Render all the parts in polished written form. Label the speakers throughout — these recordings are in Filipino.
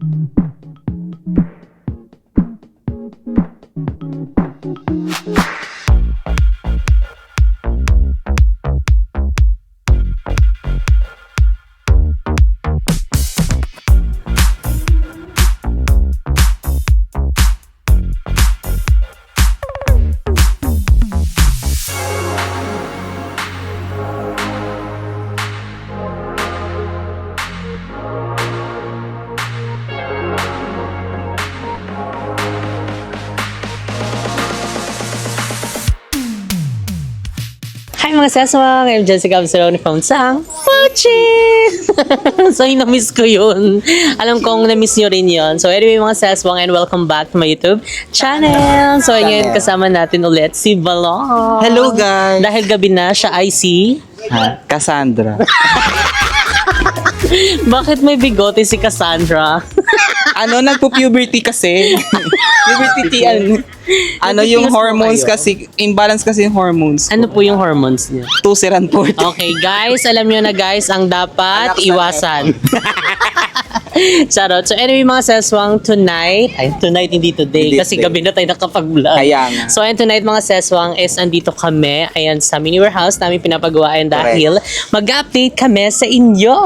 Speaker 1: Hi mga seswang! I'm Jessica Absaloni from Sang Pochi! So, na-miss ko yun. Alam kong na-miss nyo rin yun. So, anyway mga seswang, and welcome back to my YouTube channel. So, ngayon kasama natin ulit si Balong.
Speaker 2: Hello guys!
Speaker 1: Dahil gabi na, siya ay si...
Speaker 2: Cassandra.
Speaker 1: Bakit may bigote si Cassandra?
Speaker 2: Nagpo-puberty kasi. Puberty, yung hormones kasi, imbalance kasi yung hormones.
Speaker 1: Ano po yung hormones niya?
Speaker 2: Tusiran po.
Speaker 1: Okay guys, alam nyo na guys, ang dapat iwasan. Charot. So anyway mga seswang, tonight hindi today
Speaker 2: Hindi
Speaker 1: kasi
Speaker 2: today.
Speaker 1: gabi na tayo nakapag-vlog.
Speaker 2: Kaya nga.
Speaker 1: So and tonight mga seswang is andito kami, ayan sa mini warehouse namin pinapagawain dahil mag-update kami sa inyo.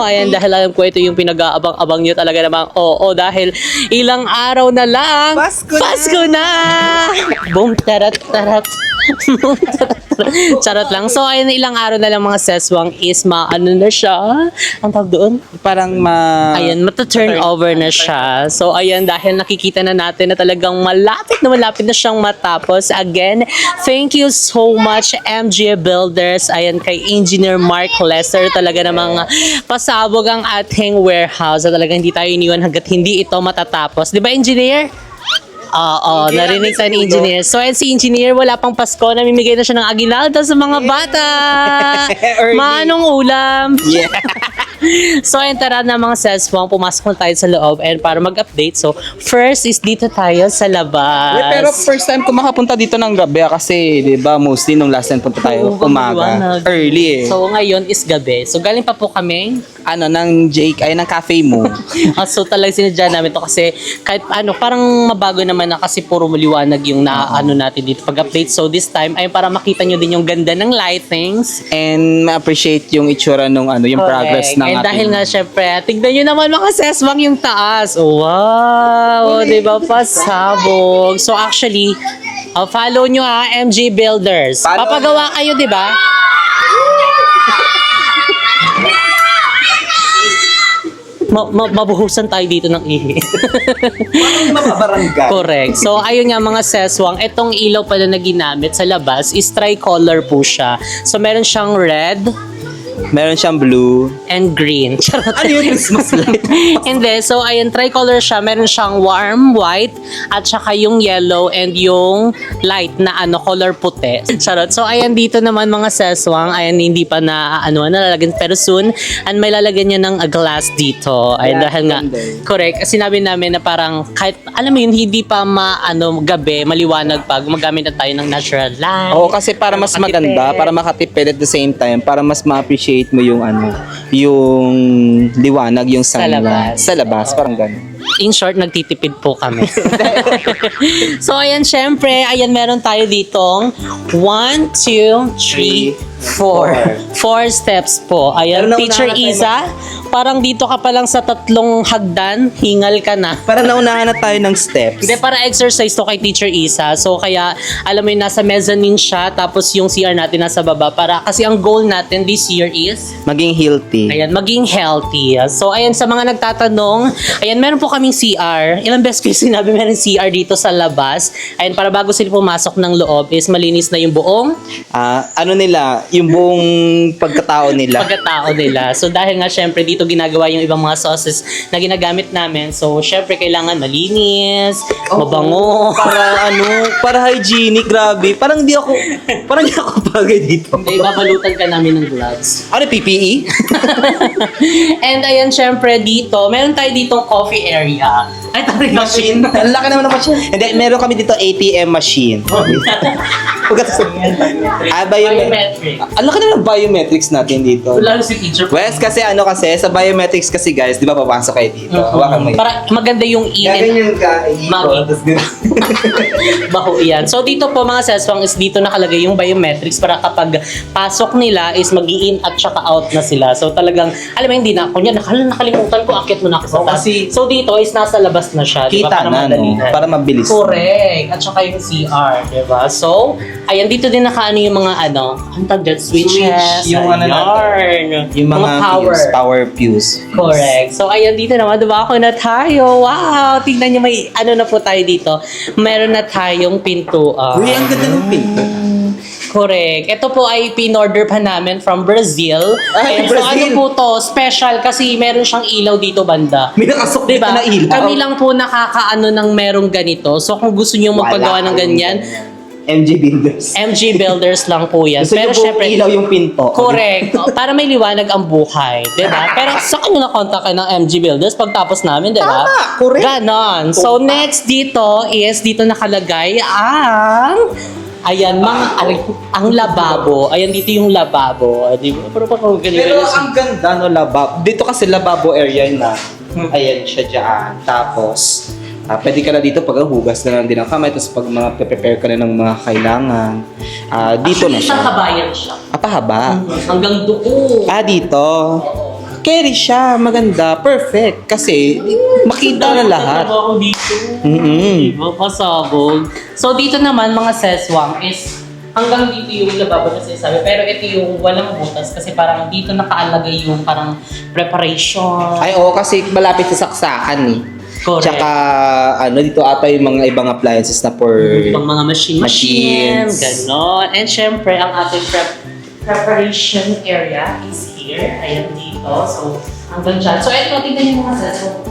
Speaker 1: Ayan dahil alam ko ito yung pinag-aabang-abang nyo talaga namang dahil ilang araw na lang. Pasko na! Boom, tarat, tarat. Charot lang. So, ayun, ilang araw na lang mga seswang is maano na siya. Ang tawag doon?
Speaker 2: Parang
Speaker 1: Ayan, mata-turn over na siya. So, ayan, dahil nakikita na natin na talagang malapit na siyang matapos. Again, thank you so much, MG Builders. Ayan, kay Engineer Mark Lester. Talaga namang pasabog ang ating warehouse. Talaga hindi tayo iniwan hanggat hindi ito matatapos. Di ba, Engineer? Oo, narinig sa ni Engineer. So, ayan si Engineer, wala pang Pasko, namimigay na siya ng aguinaldo sa mga bata.
Speaker 2: Early.
Speaker 1: Manong ulam.
Speaker 2: Yeah.
Speaker 1: So, ayan, tara na mga seswang, pumasok na tayo sa loob and para mag-update. So, first is dito tayo sa labas.
Speaker 2: Pero first time ko makapunta dito ng gabi kasi, di ba, mostly nung last time punta tayo, umaga.
Speaker 1: maliwanag.
Speaker 2: Early eh.
Speaker 1: So, ngayon is gabi. So, galing pa po kami.
Speaker 2: Ng ng cafe mo.
Speaker 1: So, talagang sinadya namin to kasi kahit parang mabago naman na kasi puro maliwanag yung natin dito pag-update. So, this time ay para makita nyo din yung ganda ng lightings.
Speaker 2: And ma-appreciate yung itsura nung yung progress ng
Speaker 1: And dahil nga syempre, tignan nyo naman mga seswang yung taas. Wow! Diba? Pasabog. So actually, follow nyo MG Builders.
Speaker 2: Follow.
Speaker 1: Papagawa kayo, diba? Mabuhusan tayo dito ng ihi.
Speaker 2: Mapabarangay.
Speaker 1: Correct. So, ayun nga mga seswang, itong ilaw pala na ginamit sa labas is tricolor po siya. So, meron siyang red,
Speaker 2: Meron siyang blue.
Speaker 1: and green. Charot.
Speaker 2: Ano yung Christmas light?
Speaker 1: Hindi. So, ayun, tricolor siya. Meron siyang warm white at saka yung yellow and yung light na color puti. Charot. So, ayan dito naman mga seswang. Ayan, hindi pa nalalagyan. Pero soon, may lalagyan niya ng glass dito. Ayun,
Speaker 2: Yeah,
Speaker 1: dahil nga,
Speaker 2: ganda eh.
Speaker 1: correct. Sinabi namin na parang kahit, alam mo yun, hindi pa gabi, maliwanag pa. Gumagamit na tayo ng natural light.
Speaker 2: Oo, kasi para mas maganda, para makatipid at the same time, para mas ma-appreciate mo yung yung liwanag, yung sunlight.
Speaker 1: labas.
Speaker 2: Sa labas, parang gano'n.
Speaker 1: In short, nagtitipid po kami. So, ayan, syempre, meron tayo ditong 1, 2, 3, 4. 4 steps po. Ayan,
Speaker 2: Pero
Speaker 1: Teacher
Speaker 2: naunahan na tayo
Speaker 1: Isa, parang dito ka pa lang sa 3 hagdan, hingal ka na.
Speaker 2: Para naunahan na tayo ng steps.
Speaker 1: Hindi, para exercise to kay Teacher Isa. So, kaya, alam mo yun, nasa mezzanine siya, tapos yung CR natin nasa baba. Kasi ang goal natin this year is,
Speaker 2: Maging healthy.
Speaker 1: ayan, maging healthy. So, ayan, sa mga nagtatanong, ayan, meron po kaming CR. Ilang beses ko yung sinabi meron CR dito sa labas. Ayan, para bago sila pumasok ng loob is malinis na yung buong
Speaker 2: Yung buong pagkatao nila.
Speaker 1: pagkatao nila. So, dahil nga, syempre, dito ginagawa yung ibang mga sauces na ginagamit namin. So, syempre, kailangan malinis, mabango.
Speaker 2: Para hygienic, grabe. Parang di ako bagay dito.
Speaker 1: Hindi, babalutan ka namin ng gloves.
Speaker 2: PPE?
Speaker 1: And ayan, syempre, dito, meron tayo ditong coffee area. Ay, tayo
Speaker 2: Machine. Ang laki naman ng machine. Hindi, meron kami dito ATM machine.
Speaker 1: Biometric.
Speaker 2: Ang laki na ng biometrics natin dito.
Speaker 1: Wala si teacher.
Speaker 2: Wes, kasi kasi sa biometrics kasi guys, di ba papasok kayo dito? Hawakan mo yun.
Speaker 1: Para maganda yung
Speaker 2: Gaganyan ka, ikot, tapos
Speaker 1: baho yan. So dito po mga seswang is dito nakalagay yung biometrics para kapag pasok nila is mag-in at saka out na sila. So talagang, alam mo hindi na, kunya nakalimutan ko, akit mo na ako sa taas. So dito is nasa labas na siya. Diba?
Speaker 2: kita
Speaker 1: Para
Speaker 2: na, no?
Speaker 1: madalihan.
Speaker 2: Para mabilis.
Speaker 1: Correct. At saka yung CR, diba? So, ayan, dito din nakaano yung mga ang tag dyan, switches,
Speaker 2: Yung ano
Speaker 1: yarn,
Speaker 2: yung mga power fuse.
Speaker 1: Correct. So, ayan dito naman, dumako na tayo. Wow! Tingnan nyo, may ano na po tayo dito. Meron na tayong pintuan.
Speaker 2: Uy, ang ganda ng pinto.
Speaker 1: Correct. Ito po ay pinorder pa namin from Brazil.
Speaker 2: Ay,
Speaker 1: And
Speaker 2: Brazil.
Speaker 1: So ano po to, special kasi meron siyang ilaw dito banda.
Speaker 2: May nakasok dito
Speaker 1: Diba?
Speaker 2: na ilaw.
Speaker 1: Kami lang po nakakaano ng merong ganito. So kung gusto niyo magpagawa ng ganyan,
Speaker 2: MG Builders.
Speaker 1: MG Builders lang po yan.
Speaker 2: Gusto
Speaker 1: Pero
Speaker 2: nyo
Speaker 1: syempre,
Speaker 2: ilaw yung pinto.
Speaker 1: correct. Para may liwanag ang buhay. Diba? Pero sa kanyo na contact kayo ng MG Builders pagtapos namin, diba?
Speaker 2: Tama, correct.
Speaker 1: Ganon. So next dito is, dito nakalagay ang ayan, ang lababo. Ayan, dito yung lababo. Di ba? Pero
Speaker 2: ang ganda no, lababo. Dito kasi lababo area na. Ayan siya dyan. Tapos, pwede ka na dito pag hugas na lang din ang kamay. Tapos pag prepare ka na ng mga kailangan. Dito na siya.
Speaker 1: Isang kabayan siya.
Speaker 2: Pahaba.
Speaker 1: Hanggang duko.
Speaker 2: Dito. Carry siya. Maganda. Perfect. Kasi, makita na lahat.
Speaker 1: Ako dito. Diba? Pasabog. So, dito naman mga seswang is hanggang dito yung lababo na sinasabi. Pero ito yung walang butas kasi parang dito nakaalagay yung parang preparation.
Speaker 2: Ay, oo. Kasi malapit sa saksakan eh.
Speaker 1: Correct.
Speaker 2: Tsaka, dito ata yung mga ibang appliances na for
Speaker 1: Ibang mga machines. Ganon. And syempre, ang ating preparation area is here. Ayan dito. So, hanggang dyan. So, ito, tingnan yung mga seswang.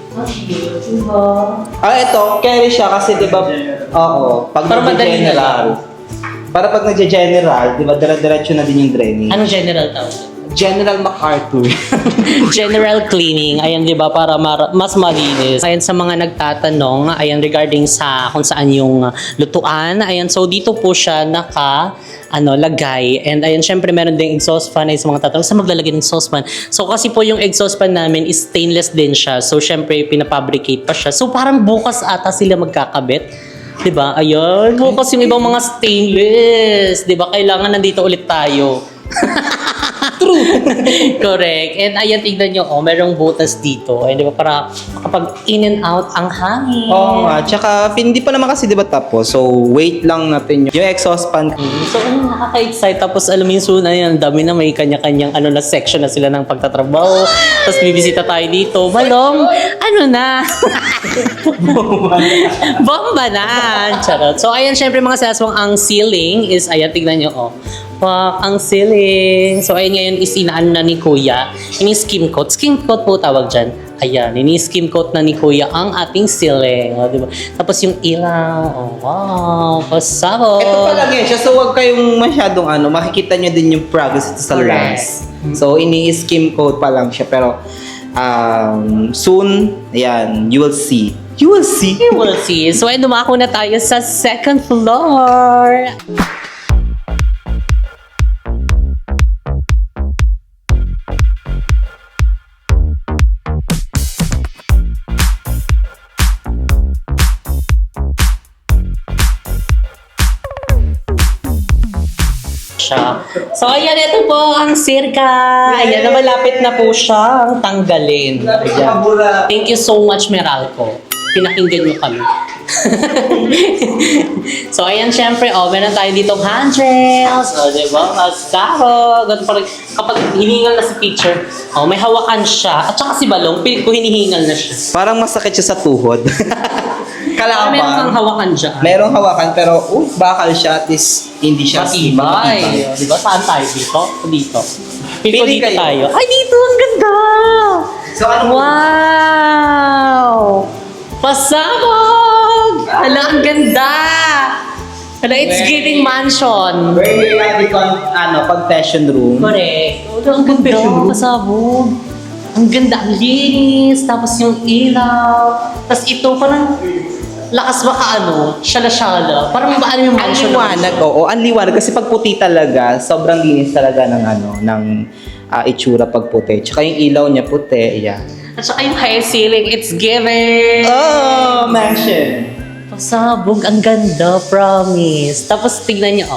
Speaker 1: Ang cute, diba?
Speaker 2: ito, carry siya kasi 'di ba? Oo, pag
Speaker 1: Para madali
Speaker 2: general. Para pag nagje-general, 'di ba, dire-diretso na din yung draining.
Speaker 1: Anong general tawag?
Speaker 2: General MacArthur.
Speaker 1: General cleaning, ayan 'di ba, para mas malinis. Ayan sa mga nagtatanong, ayan regarding sa kung saan yung lutuan, ayan so dito po siya lagay. And ayan syempre meron ding exhaust fan ay sa mga tatanong sa maglalagay ng exhaust fan. So kasi po yung exhaust fan namin is stainless din siya. So syempre pinafabricate pa siya. So parang bukas ata sila magkakabit. 'Di ba? Ayun, bukas yung ibang mga stainless. 'Di ba? Kailangan nandito ulit tayo. True. Correct. And ayan, tignan nyo, merong butas dito. Ay, di ba, para kapag in and out ang hangin.
Speaker 2: Oo nga, tsaka hindi pa naman kasi 'di ba tapos. So wait lang natin yung exhaust fan.
Speaker 1: So, nakaka-excite. Tapos, alam mo yung suna yan, dami na may kanya-kanyang na section na sila ng pagtatrabaho. Tapos, bibisita tayo dito. Balong, na? Bomba na. Charot. So, ayan, syempre mga saswang, ang ceiling is, ayan, tignan nyo, Wow, ang ceiling. So, ayun ngayon is inaan na ni Kuya. Ini-skim coat. Skim coat po tawag dyan. Ayan, ini-skim coat na ni Kuya ang ating ceiling. Diba? Tapos yung ilaw. Wow, pasabog.
Speaker 2: Ito pa lang yan siya. So wag kayong masyadong makikita nyo din yung progress ito sa last. So ini-skim coat pa lang siya. Pero soon, ayan, you will see. You will see.
Speaker 1: You will see. So, ayun, dumako na tayo sa second floor. Siya. So, ayan, ito po ang sirka. Ayan, na malapit na po siyang tanggalin. Ayan. Thank you so much, Meralco. Pinakinggan niyo kami. So, ayan, syempre, meron tayo ditong handrails. Diba? Mascaro. Kapag hiningal na si teacher, may hawakan siya. At saka si Balong, kung hinihingal na siya.
Speaker 2: Parang masakit siya sa tuhod. Kalaban.
Speaker 1: Meron kang hawakan dyan.
Speaker 2: Merong hawakan pero bakal siya at least hindi siya
Speaker 1: Matibay. Diba? Saan tayo? Dito? Dito. Pili
Speaker 2: Pili
Speaker 1: dito
Speaker 2: kayo.
Speaker 1: tayo. Ay, dito! Ang ganda!
Speaker 2: So,
Speaker 1: Wow! Pasabog! Hala, ang ganda! Hala, it's giving mansion.
Speaker 2: Very confession room.
Speaker 1: Correct. Ang ganda, pasabog. Ang ganda, ang linis. Tapos yung ilaw. Tapos ito, parang lakas baka shala-shala. Parang paano yung
Speaker 2: Ang
Speaker 1: mansion.
Speaker 2: liwanag, oo. Ang liwanag kasi pag puti talaga, sobrang linis talaga ng itsura pag puti. Tsaka yung ilaw niya puti, yan.
Speaker 1: At saka yung high ceiling, it's given!
Speaker 2: Oh, mansion!
Speaker 1: Pasabog, ang ganda, promise. Tapos tignan niyo,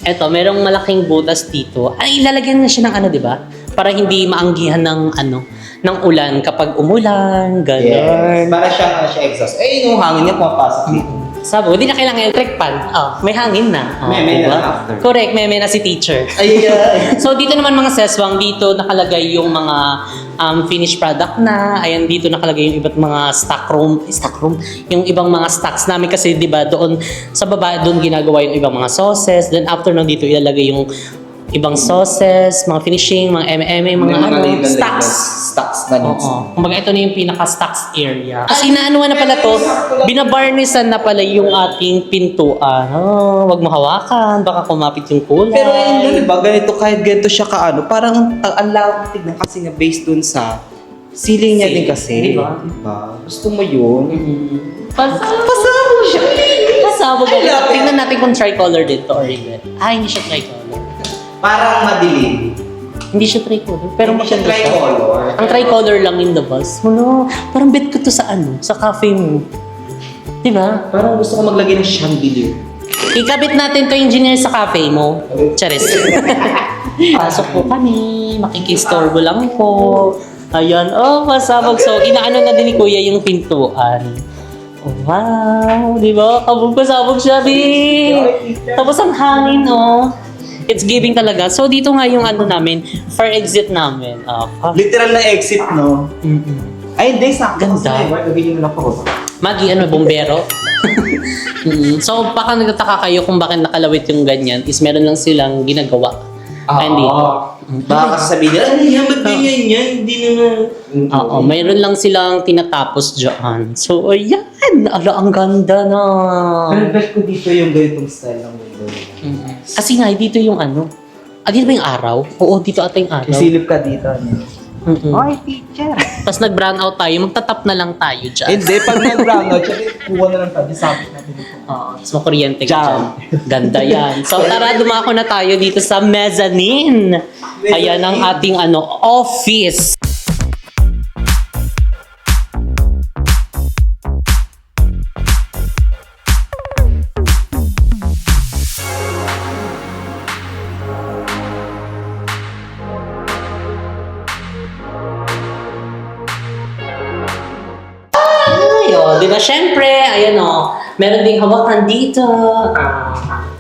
Speaker 1: eto, merong malaking butas dito. Ay, ilalagyan na siya ng ano, di ba? Para hindi maanggihan ng ulan kapag umulan, gano'n.
Speaker 2: Yes. Para siya exhaust. Yung hangin niya pumapasok dito.
Speaker 1: Sabog, hindi na kailangan electric fan. May hangin na.
Speaker 2: Meme na
Speaker 1: diba?
Speaker 2: after.
Speaker 1: Correct, meme na si teacher.
Speaker 2: Ayan.
Speaker 1: So, dito naman mga seswang, dito nakalagay yung mga finished product na. Ayan, dito nakalagay yung iba't mga stock room, yung ibang mga stocks namin kasi, di ba, doon sa baba, doon ginagawa yung ibang mga sauces. Then after nun, dito ilalagay yung ibang sauces, mga finishing, mga M&M, mga
Speaker 2: stocks na nito.
Speaker 1: Oo. Kumbaga ito na yung pinaka-stocks area. Kasi inaanuhan na pala to, binabarnisan na pala yung ating pintuan. Wag mo hawakan, baka kumapit yung kulay.
Speaker 2: Pero yun, diba, kahit ganito siya parang ang lawak tignan kasi nga based dun sa ceiling niya din kasi.
Speaker 1: Diba?
Speaker 2: Gusto mo yun?
Speaker 1: Pasabog siya. Pasabog. Tingnan natin kung tricolor dito or hindi. Hindi siya tricolor.
Speaker 2: Parang madilim.
Speaker 1: Hindi siya tricolor. Pero
Speaker 2: Hindi siya
Speaker 1: maganda siya.
Speaker 2: tricolor.
Speaker 1: Ang tricolor lang in the bus. Parang bet ko to sa sa cafe mo. Diba?
Speaker 2: Parang gusto ko maglagay ng chandelier.
Speaker 1: Ikabit natin to engineer sa cafe mo. Charis. Pasok po kami. Makikistorbo lang po. Ayan. Pasabog. So, inaano na din ni Kuya yung pintuan. Wow. Diba? Kabog-pasabog siya, Bing. Tapos ang hangin, It's giving talaga. So, dito nga yung namin, fire exit namin.
Speaker 2: Literal na exit, no? Ay, hindi. Sakto.
Speaker 1: Ganda.
Speaker 2: Lagay nyo lang po.
Speaker 1: Magi, bombero. So, baka nagtataka kayo kung bakit nakalawit yung ganyan is meron lang silang ginagawa. Hindi.
Speaker 2: Baka sasabihin nila, ba't ganyan yan? Hindi naman.
Speaker 1: Mayroon lang silang tinatapos dyan. So, ayan. Ang ganda na.
Speaker 2: Pero bet ko dito yung ganitong style ng window.
Speaker 1: Kasi nga, dito yung dito ba yung araw? Oo, dito ata yung araw.
Speaker 2: Isilip ka dito. Ay, teacher.
Speaker 1: Tapos nag-brown out tayo, magtatap na lang tayo dyan.
Speaker 2: Hindi, pag nag-brown out, kuha na lang tayo. Sabit natin dito.
Speaker 1: Tapos makuryente ka
Speaker 2: Jam.
Speaker 1: dyan. Ganda yan. So tara, dumako na tayo dito sa mezzanine. Ayan ang ating office. Diba? Siyempre, ayan meron ding hawakan dito.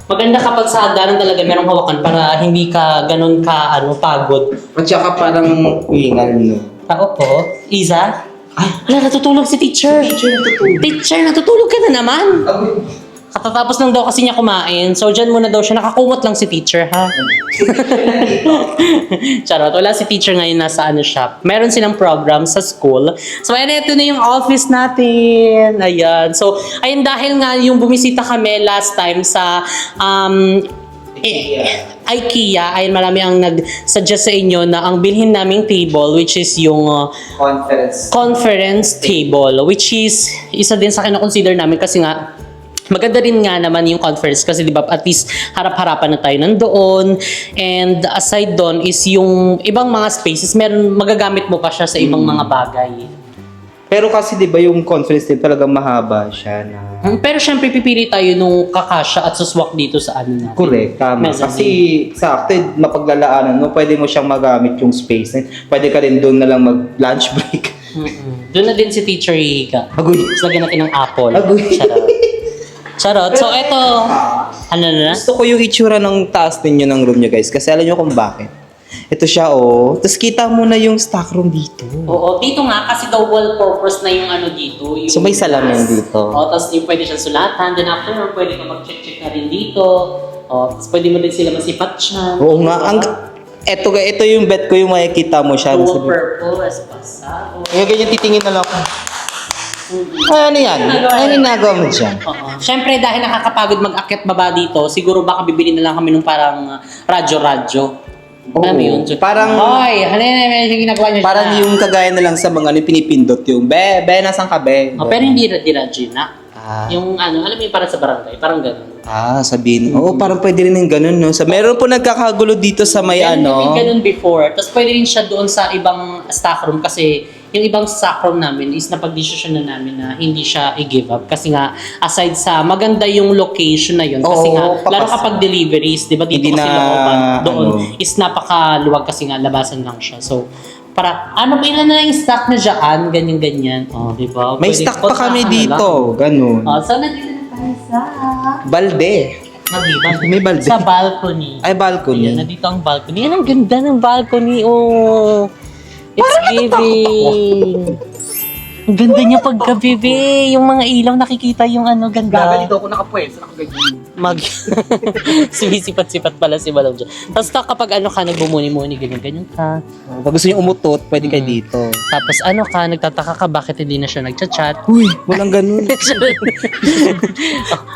Speaker 1: Maganda kapag sa hagdanan talaga merong hawakan para hindi ka ganun ka pagod.
Speaker 2: At saka parang uwingal, no?
Speaker 1: Tao po, Iza? Natutulog si teacher. Teacher, natutulog ka na naman. Katatapos lang daw kasi niya kumain. So, dyan muna daw siya. Nakakumot lang si teacher, ha? Charot. Wala si teacher ngayon nasa shop. Meron silang program sa school. So, ayan, ito na yung office natin. Ayan. So, ayun, dahil nga yung bumisita kami last time sa IKEA, ayun, marami ang nag-suggest sa inyo na ang bilhin naming table, which is yung conference table, which is isa din sa kina-consider namin kasi nga maganda rin nga naman yung conference kasi 'di ba at least harap-harapan na tayo nandoon, and aside doon is yung ibang mga spaces meron magagamit mo pa siya sa ibang mga bagay.
Speaker 2: Pero kasi 'di ba yung conference din talagang mahaba siya na.
Speaker 1: Pero syempre pipili tayo nung kakasya at suswak dito sa natin.
Speaker 2: Correct, tama.
Speaker 1: Mezzanine.
Speaker 2: Kasi sakto mapaglalaanan mo, pwede mo siyang magamit yung space. Pwede ka rin doon na lang mag-lunch break.
Speaker 1: Doon na din si Teacher Rica.
Speaker 2: Agoy.
Speaker 1: Tapos lagyan natin ng apple.
Speaker 2: Agoy.
Speaker 1: Charot. So, eto. Ano na?
Speaker 2: Gusto ko yung itsura ng taas ninyo ng room nyo, guys. Kasi alam nyo kung bakit. Ito siya, Tapos kita mo na yung stock room dito.
Speaker 1: Oo, dito nga kasi daw wall purpose na yung dito. Yung
Speaker 2: So, may salamin dito.
Speaker 1: tapos yung pwede siyang sulatan. Then after, pwede ka mag-check na rin dito. Tapos pwede mo din sila masipat siya.
Speaker 2: Oo nga. Ito yung bet ko yung makikita mo siya.
Speaker 1: Dual purpose, pasado.
Speaker 2: Yung ganyan titingin na lang ako. Ano yan? Ano ginagawa mo dyan?
Speaker 1: Siyempre, dahil nakakapagod mag-akyat baba dito, siguro baka bibili na lang kami ng parang radyo-radyo. Alam mo yun?
Speaker 2: Parang,
Speaker 1: Hoy, halina yung ginagawa niyo
Speaker 2: parang yung kagaya na lang sa mga pinipindot yung, be, nasaan ka, be?
Speaker 1: Pero hindi radyo na.
Speaker 2: Ah.
Speaker 1: Yung alam mo yung parang sa barangay, parang gano'n.
Speaker 2: Sabihin. Oo, parang pwede rin yung ganun, no? Meron po nagkakagulo dito sa may
Speaker 1: Meron
Speaker 2: ano.
Speaker 1: kami ganun before. Tapos pwede rin siya doon sa ibang stock room kasi yung ibang stock room namin is napag-desisyon na namin na hindi siya i-give up. Kasi nga, aside sa maganda yung location na yun. Kasi
Speaker 2: Oo,
Speaker 1: nga, lalo kapag deliveries, di ba dito
Speaker 2: Hindi
Speaker 1: kasi
Speaker 2: na,
Speaker 1: looban, doon
Speaker 2: ano.
Speaker 1: is napakaluwag kasi nga, labasan lang siya. So, para, ilan na yung stock na dyan, ganyan-ganyan. Oh, di ba?
Speaker 2: May
Speaker 1: Pwede-
Speaker 2: stock pa kami
Speaker 1: kontrahan na
Speaker 2: dito.
Speaker 1: lang.
Speaker 2: Ganun.
Speaker 1: Oh, so, nandito na tayo sa...
Speaker 2: Balde. May balde.
Speaker 1: Sa balcony.
Speaker 2: Ay, balcony.
Speaker 1: Ayan, nandito ang balcony. Yan, ang ganda ng balcony. Oh, it's giving. Ang ganda niya paggabi, be. Yung mga ilaw, nakikita yung ano, ganda.
Speaker 3: Dito ako nakapwesto, nakaganyan.
Speaker 1: Sumisipat-sipat pala si Balong dyan. Tapos kapag ano ka, nagbumuni-muni, ganyan-ganyan ka.
Speaker 2: Pag gusto niyo umutot, pwede kayo dito.
Speaker 1: Tapos ano ka, nagtataka ka, bakit hindi na siya nagchat-chat?
Speaker 2: Uy, walang ganun.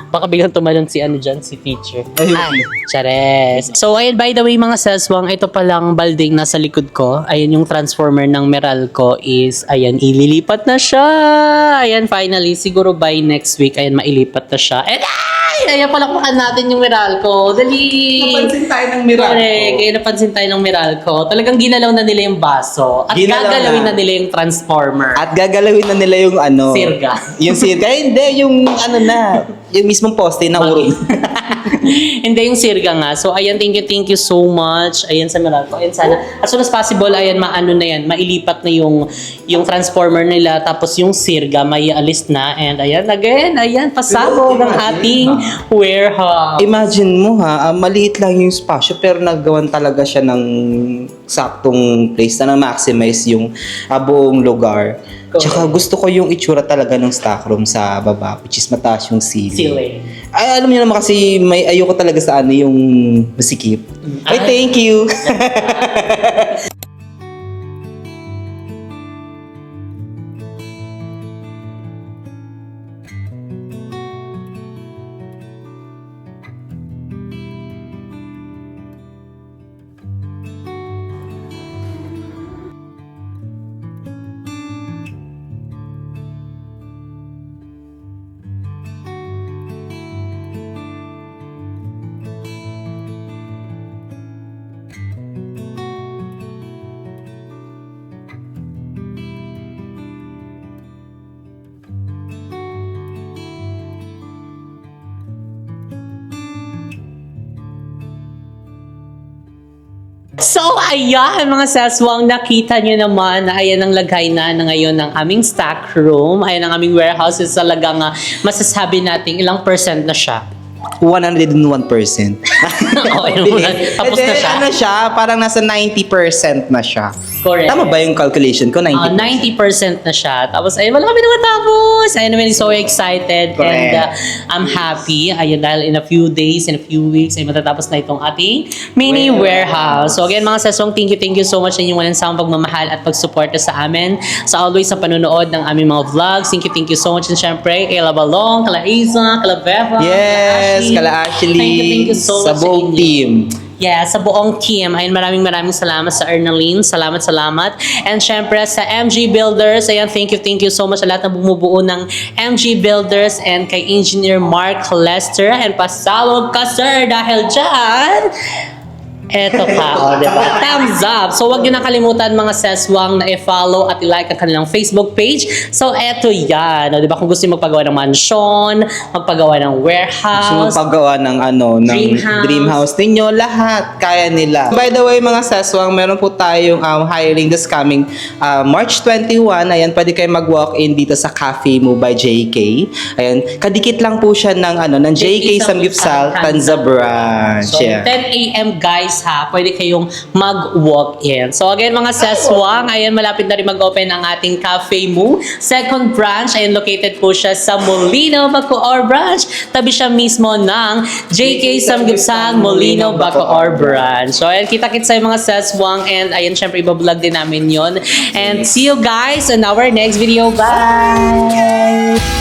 Speaker 1: Baka biglang tumalon si ano dyan, si teacher.
Speaker 2: Ay,
Speaker 1: Chares. So, ayun, by the way, mga saswang, ito palang balding nasa likod ko. Ayun, yung transformer ng Meralco is, ayan, ililipat na siya. Ayan, finally, siguro by next week, ayan, mailipat na siya. And ayan, palakpakan natin yung Meralco. Dali!
Speaker 2: Napansin tayo ng Meralco.
Speaker 1: Correct. Kaya napansin tayo ng Meralco. Talagang ginalaw na nila yung baso. At
Speaker 2: Ginalaw
Speaker 1: gagalawin
Speaker 2: na.
Speaker 1: na nila yung transformer.
Speaker 2: At gagalawin na nila yung ano.
Speaker 1: Sirga.
Speaker 2: Yung sirga. Ay, hindi, yung ano na. Yung mismong poste na urong.
Speaker 1: Hindi yung sirga nga. So, ayan, thank you so much. Ayan sa Meralco. Ayan, sana, as soon as possible, ayan, maano na yan, mailipat na yung transformer nila, tapos yung sirga, may alis na. And ayan, again, ayan, pasabog ang ating warehouse.
Speaker 2: Imagine mo ha, maliit lang yung spasyo pero nagawan talaga siya ng saktong place na na-maximize yung buong lugar. Tsaka gusto ko yung itsura talaga ng stockroom sa baba, which is mataas yung ceiling.
Speaker 1: Ceiling.
Speaker 2: Ay, alam niyo naman kasi may ayoko talaga sa ano yung masikip. Ay, thank you.
Speaker 1: So, ayan mga saswang, nakita nyo naman na ayan ang lagay na ngayon ng aming stock room. Ayan ang aming warehouse. Is talagang masasabi natin ilang percent na siya.
Speaker 2: 101%.
Speaker 1: Okay, tapos na siya.
Speaker 2: Ano siya, parang nasa 90% na siya.
Speaker 1: Correct.
Speaker 2: Tama ba yung calculation ko? 90%?
Speaker 1: 90% na siya. Tapos, ayun, wala kami na matapos. Ayun, I'm so excited.
Speaker 2: Correct.
Speaker 1: And I'm happy. Ayun, dahil in a few days, in a few weeks, ay matatapos na itong ating mini warehouse. So, again, mga sasong, thank you so much sa inyong walang sawang pagmamahal at pagsuporta sa amin. Sa always sa panonood ng aming mga vlogs. Thank you so much. And syempre, kay Labalong, kala Isa, kala Beva,
Speaker 2: Yes, kala Ashley.
Speaker 1: Thank you so
Speaker 2: sa
Speaker 1: much
Speaker 2: buong
Speaker 1: inyo.
Speaker 2: team.
Speaker 1: Yeah, sa buong team. Ayun, maraming salamat sa Ernaline. Salamat. And syempre sa MG Builders. Ayan, thank you so much sa lahat na bumubuo ng MG Builders and kay Engineer Mark Lester. And pasalog ka, sir, dahil dyan, eto ka, diba? Thumbs up! So, wag niyo nakalimutan mga seswang na i-follow at i-like ang kanilang Facebook page. So, eto yan. Diba? Kung gusto niyo magpagawa ng mansion, magpagawa ng warehouse,
Speaker 2: So, paggawa ng ano, ng
Speaker 1: Dream
Speaker 2: dream house
Speaker 1: house.
Speaker 2: ninyo, lahat kaya nila. By the way, mga seswang, meron po tayong hiring this coming March 21. Ayan, pwede kayo mag-walk-in dito sa Cafe Mo by JK. Ayan, kadikit lang po siya ng ng JK Samgipsal, Tanza Branch.
Speaker 1: So,
Speaker 2: Yeah.
Speaker 1: 10 a.m. guys ha, pwede kayong mag-walk-in. So again mga seswang, ayan malapit na rin mag-open ang ating Cafe Mo. Second branch, ayan located po siya sa Molino, Bacoor branch. Tabi siya mismo ng JK Samgipsal, Molino, Bacoor branch. So ayan, kita-kits sa mga seswang and ayan syempre ibablog din namin yon. And see you guys in our next video. Bye!